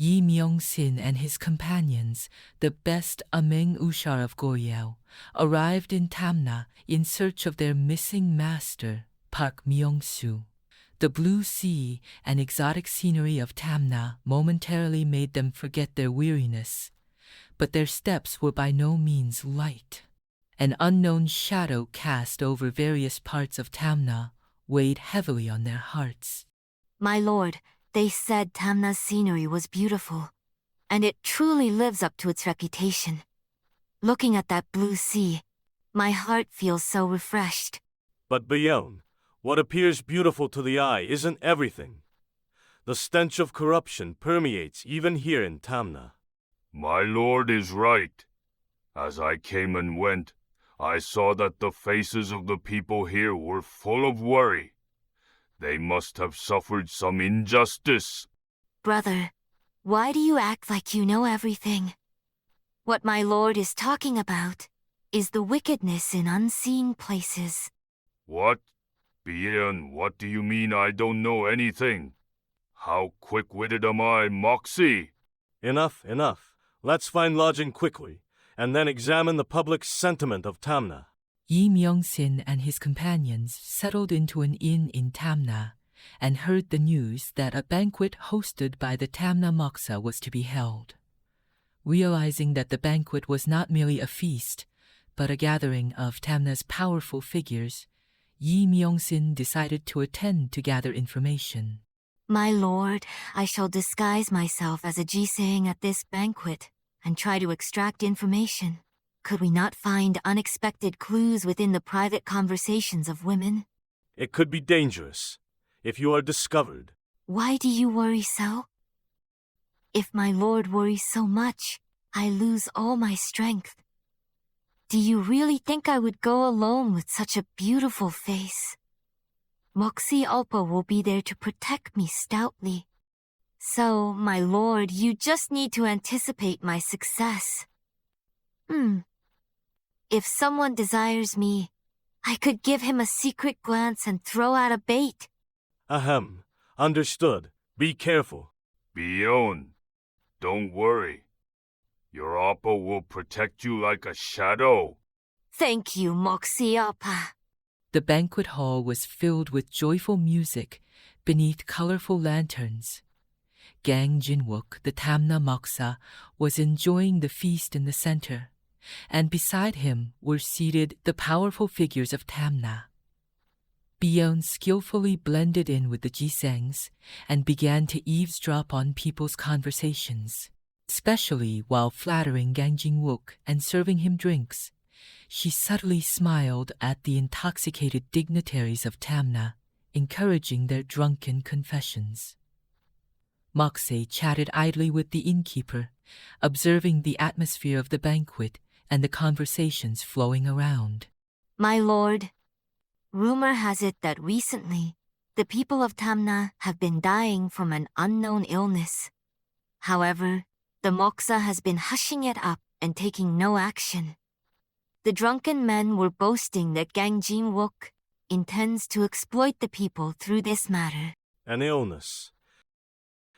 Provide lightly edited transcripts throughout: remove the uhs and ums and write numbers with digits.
Yi Myung-sin and his companions, the best among Ushar of Goryeo, arrived in Tamna in search of their missing master, Park Myung-soo. The blue sea and exotic scenery of Tamna momentarily made them forget their weariness, but their steps were by no means light. An unknown shadow cast over various parts of Tamna weighed heavily on their hearts. My lord, they said Tamna's scenery was beautiful, and it truly lives up to its reputation. Looking at that blue sea, my heart feels so refreshed. But Bayonne, what appears beautiful to the eye isn't everything. The stench of corruption permeates even here in Tamna. My lord is right. As I came and went, I saw that the faces of the people here were full of worry. They must have suffered some injustice. Brother, why do you act like you know everything? What my lord is talking about is the wickedness in unseen places. What? Bien, what do you mean I don't know anything? How quick-witted am I, Moxie? Enough, enough. Let's find lodging quickly, and then examine the public sentiment of Tamna. Yi Myung-sin and his companions settled into an inn in Tamna and heard the news that a banquet hosted by the Tamna Moksa was to be held. Realizing that the banquet was not merely a feast, but a gathering of Tamna's powerful figures, Yi Myung-sin decided to attend to gather information. My lord, I shall disguise myself as a jisang at this banquet and try to extract information. Could we not find unexpected clues within the private conversations of women? It could be dangerous if you are discovered. Why do you worry so? If my lord worries so much, I lose all my strength. Do you really think I would go alone with such a beautiful face? Moxie Ulpa will be there to protect me stoutly. So, my lord, you just need to anticipate my success. If someone desires me, I could give him a secret glance and throw out a bait. Ahem. Understood. Be careful. Bien, don't worry. Your Appa will protect you like a shadow. Thank you, Moxie Ulpa. The banquet hall was filled with joyful music beneath colorful lanterns. Gang Jinwook, the Tamna Moksa, was enjoying the feast in the center, and beside him were seated the powerful figures of Tamna. Bion skillfully blended in with the jisangs and began to eavesdrop on people's conversations, especially while flattering Gang Jinwook and serving him drinks. She subtly smiled at the intoxicated dignitaries of Tamna, encouraging their drunken confessions. Moxie chatted idly with the innkeeper, observing the atmosphere of the banquet and the conversations flowing around. My lord, rumor has it that recently, the people of Tamna have been dying from an unknown illness. However, the Moksa has been hushing it up and taking no action. The drunken men were boasting that Gang Jinwook intends to exploit the people through this matter. An illness.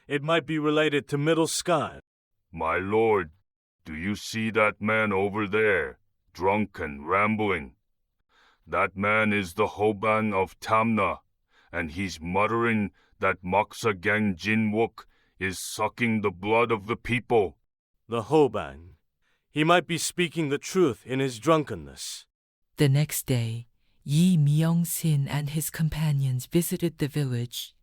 It might be related to Middle Sky. My lord, do you see that man over there, drunk and rambling? That man is the Hoban of Tamna, and he's muttering that Moksa Gang Jinwook is sucking the blood of the people. The Hoban. He might be speaking the truth in his drunkenness. The next day, Yi Myung-sin and his companions visited the village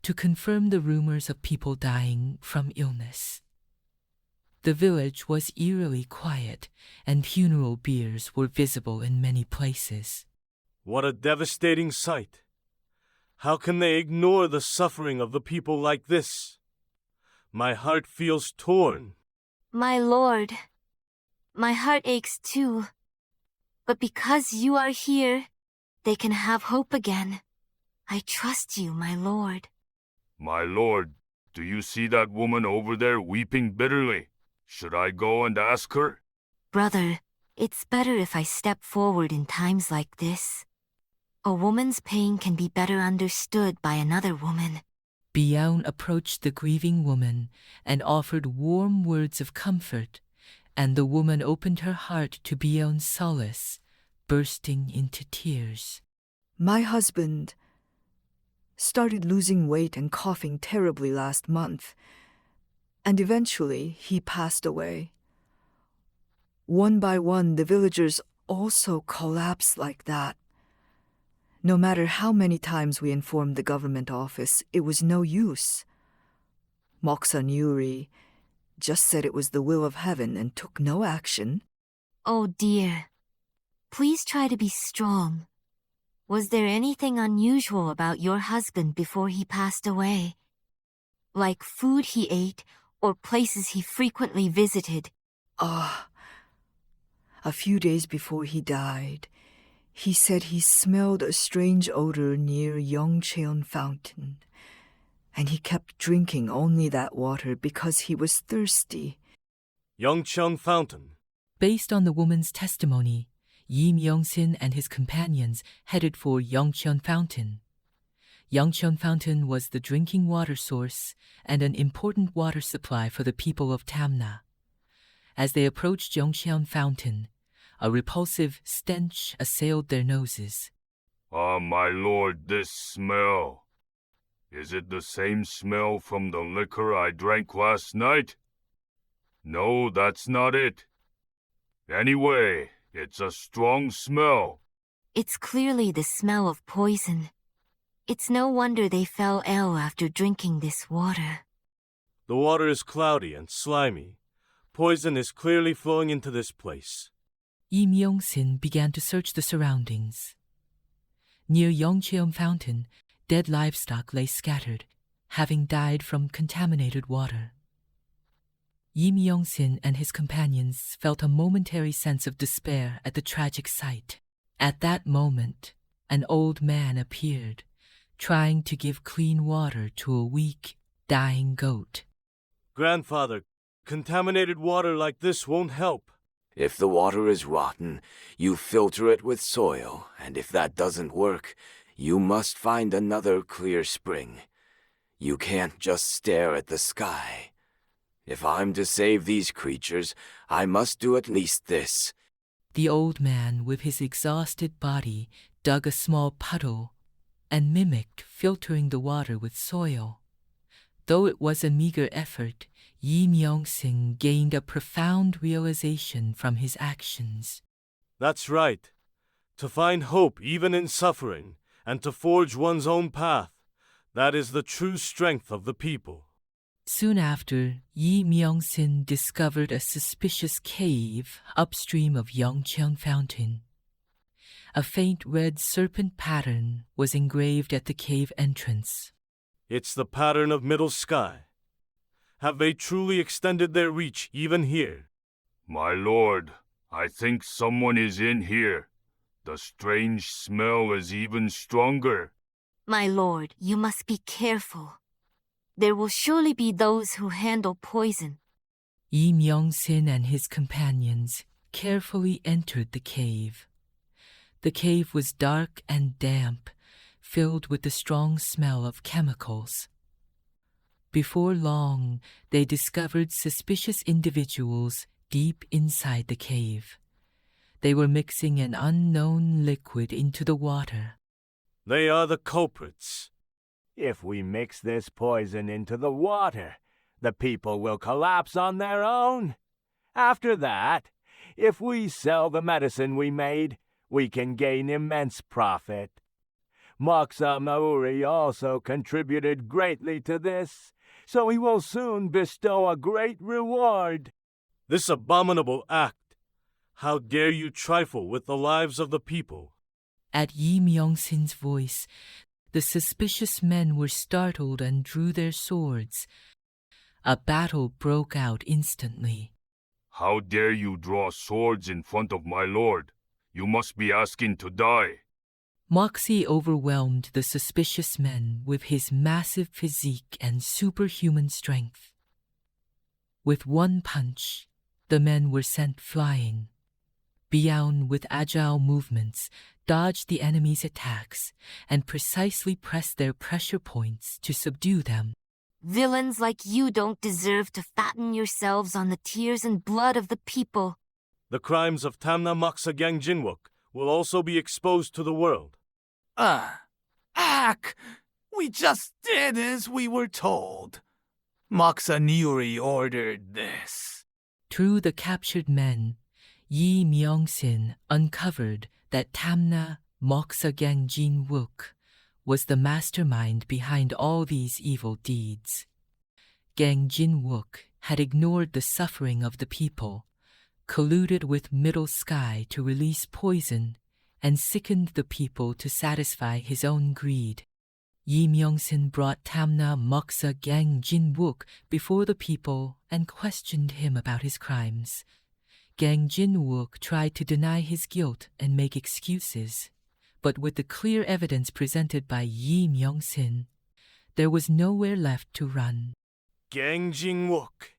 to confirm the rumors of people dying from illness. The village was eerily quiet, and funeral biers were visible in many places. What a devastating sight. How can they ignore the suffering of the people like this? My heart feels torn. My lord, my heart aches too. But because you are here, they can have hope again. I trust you, my lord. My lord, do you see that woman over there weeping bitterly? Should I go and ask her? Brother, it's better if I step forward in times like this. A woman's pain can be better understood by another woman. Biao approached the grieving woman and offered warm words of comfort, and the woman opened her heart to Biao's solace, bursting into tears. My husband started losing weight and coughing terribly last month, and eventually he passed away. One by one, the villagers also collapsed like that. No matter how many times we informed the government office, it was no use. Moksa Yuri just said it was the will of heaven and took no action. Oh dear. Please try to be strong. Was there anything unusual about your husband before he passed away? Like food he ate or places he frequently visited? A few days before he died, he said he smelled a strange odor near Yongcheon Fountain, and he kept drinking only that water because he was thirsty. Yongcheon Fountain. Based on the woman's testimony, Yi Myung-sin and his companions headed for Yongcheon Fountain. Yongcheon Fountain was the drinking water source and an important water supply for the people of Tamna. As they approached Yongcheon Fountain, a repulsive stench assailed their noses. Ah, my lord, this smell. Is it the same smell from the liquor I drank last night? No, that's not it. Anyway, it's a strong smell. It's clearly the smell of poison. It's no wonder they fell ill after drinking this water. The water is cloudy and slimy. Poison is clearly flowing into this place. Yi Myung-sin began to search the surroundings. Near Yongcheon Fountain, dead livestock lay scattered, having died from contaminated water. Yi Myung-sin and his companions felt a momentary sense of despair at the tragic sight. At that moment, an old man appeared, trying to give clean water to a weak, dying goat. Grandfather, contaminated water like this won't help. If the water is rotten, you filter it with soil, and if that doesn't work, you must find another clear spring. You can't just stare at the sky. If I'm to save these creatures, I must do at least this. The old man, with his exhausted body, dug a small puddle and mimicked filtering the water with soil. Though it was a meager effort, Yi Myung-sin gained a profound realization from his actions. That's right. To find hope even in suffering, and to forge one's own path, that is the true strength of the people. Soon after, Yi Myung-sin discovered a suspicious cave upstream of Yongcheon Fountain. A faint red serpent pattern was engraved at the cave entrance. It's the pattern of middle sky. Have they truly extended their reach even here? My lord, I think someone is in here. The strange smell is even stronger. My lord, you must be careful. There will surely be those who handle poison. Yi Myung-sin and his companions carefully entered the cave. The cave was dark and damp, filled with the strong smell of chemicals. Before long, they discovered suspicious individuals deep inside the cave. They were mixing an unknown liquid into the water. They are the culprits. If we mix this poison into the water, the people will collapse on their own. After that, if we sell the medicine we made, we can gain immense profit. Moksa Mauri also contributed greatly to this, so he will soon bestow a great reward. This abominable act. How dare you trifle with the lives of the people? At Yi Myung-sin's voice, the suspicious men were startled and drew their swords. A battle broke out instantly. How dare you draw swords in front of my lord? You must be asking to die. Moxie overwhelmed the suspicious men with his massive physique and superhuman strength. With one punch, the men were sent flying. Biaun, with agile movements, dodged the enemy's attacks and precisely pressed their pressure points to subdue them. Villains like you don't deserve to fatten yourselves on the tears and blood of the people. The crimes of Tamna Maksa Gangjinwook will also be exposed to the world. Ak! We just did as we were told. Maksa Nuri ordered this. Through the captured men, Yi Myung-sin uncovered that Tamna Moksa Gangjin-wook was the mastermind behind all these evil deeds. Gangjin-wook had ignored the suffering of the people, colluded with Middle Sky to release poison, and sickened the people to satisfy his own greed. Yi Myung-sin brought Tamna Moksa Gangjin-wook before the people and questioned him about his crimes. Gangjin-wook tried to deny his guilt and make excuses, but with the clear evidence presented by Yi Myung-sin, there was nowhere left to run. Gangjin-wook,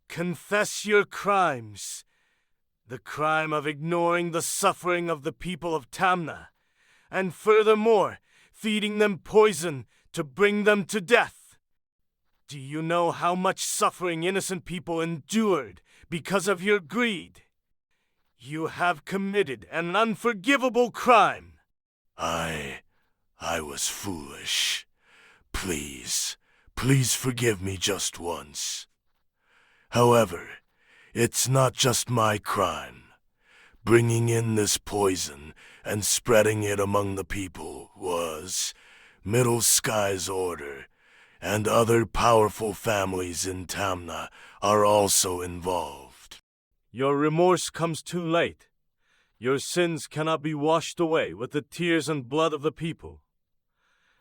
confess your crimes. The crime of ignoring the suffering of the people of Tamna, and furthermore, feeding them poison to bring them to death. Do you know how much suffering innocent people endured because of your greed? You have committed an unforgivable crime. I was foolish. Please forgive me just once. However, it's not just my crime. Bringing in this poison and spreading it among the people was Middle Sky's order, and other powerful families in Tamna are also involved. Your remorse comes too late. Your sins cannot be washed away with the tears and blood of the people.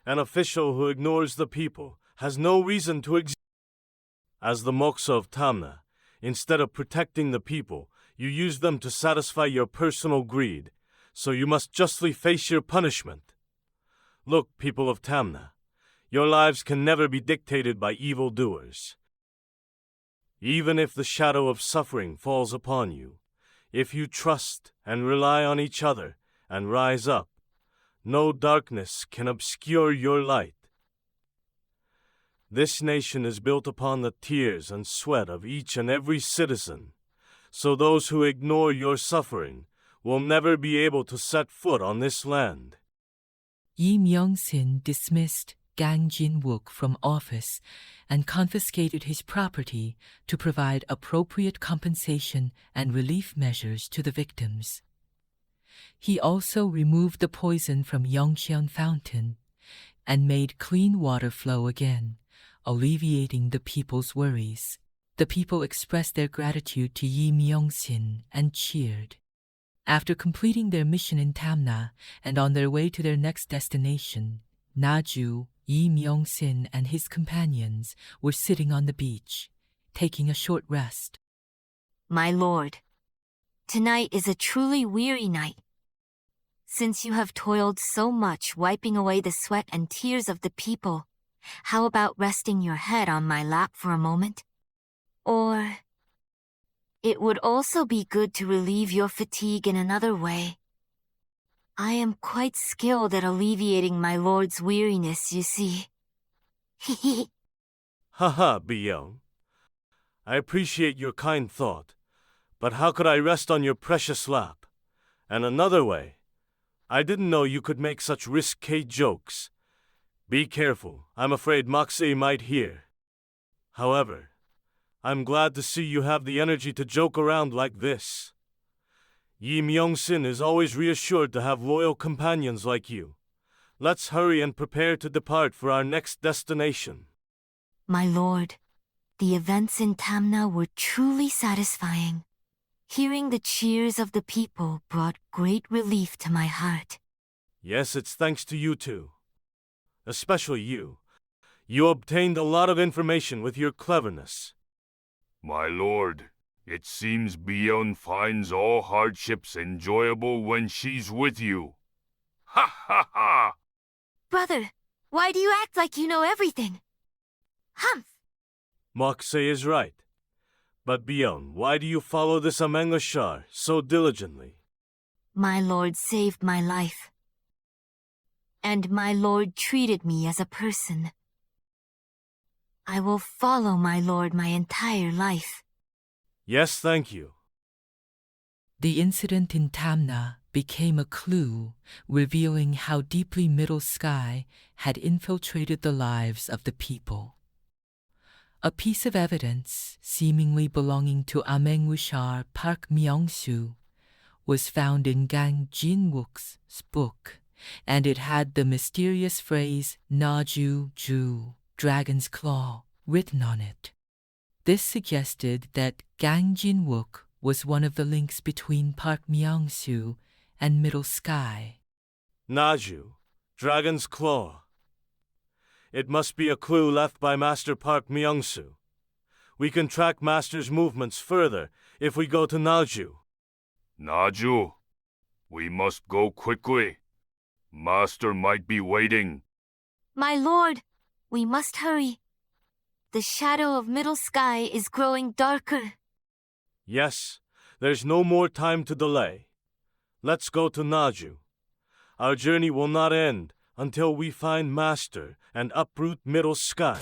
An official who ignores the people has no reason to exist. As the Moksa of Tamna, instead of protecting the people, you use them to satisfy your personal greed, so you must justly face your punishment. Look, people of Tamna, your lives can never be dictated by evildoers. Even if the shadow of suffering falls upon you, if you trust and rely on each other and rise up, no darkness can obscure your light. This nation is built upon the tears and sweat of each and every citizen, so those who ignore your suffering will never be able to set foot on this land. Yi Myung-sin dismissed Gangjin-wook from office and confiscated his property to provide appropriate compensation and relief measures to the victims. He also removed the poison from Yongcheon Fountain and made clean water flow again, alleviating the people's worries. The people expressed their gratitude to Yi Myung-sin and cheered. After completing their mission in Tamna and on their way to their next destination, Naju, Yi Myung-sin and his companions were sitting on the beach, taking a short rest. My lord, tonight is a truly weary night. Since you have toiled so much wiping away the sweat and tears of the people, how about resting your head on my lap for a moment? Or it would also be good to relieve your fatigue in another way. I am quite skilled at alleviating my lord's weariness, you see. Haha, Biyoung. I appreciate your kind thought, but how could I rest on your precious lap? And another way, I didn't know you could make such risque jokes. Be careful, I'm afraid Moxie might hear. However, I'm glad to see you have the energy to joke around like this. Yi Myung-sin is always reassured to have loyal companions like you. Let's hurry and prepare to depart for our next destination. My lord, the events in Tamna were truly satisfying. Hearing the cheers of the people brought great relief to my heart. Yes, it's thanks to you too. Especially you. You obtained a lot of information with your cleverness. My lord, it seems Bion finds all hardships enjoyable when she's with you. Ha ha ha! Brother, why do you act like you know everything? Humph! Moxie is right. But Bion, why do you follow this Amenglashar so diligently? My lord saved my life. And my lord treated me as a person. I will follow my lord my entire life. Yes, thank you. The incident in Tamna became a clue revealing how deeply Middle Sky had infiltrated the lives of the people. A piece of evidence, seemingly belonging to Amengushar Park Myung-soo, was found in Gang Jin-wook's book, and it had the mysterious phrase Naju Ju, Dragon's Claw, written on it. This suggested that Gang Jin-wook was one of the links between Park Myung-soo and Middle Sky. Naju, Dragon's Claw. It must be a clue left by Master Park Myung-soo. We can track Master's movements further if we go to Naju. Naju, we must go quickly. Master might be waiting. My lord, we must hurry. The shadow of Middle Sky is growing darker. Yes, there's no more time to delay. Let's go to Naju. Our journey will not end until we find Master and uproot Middle Sky.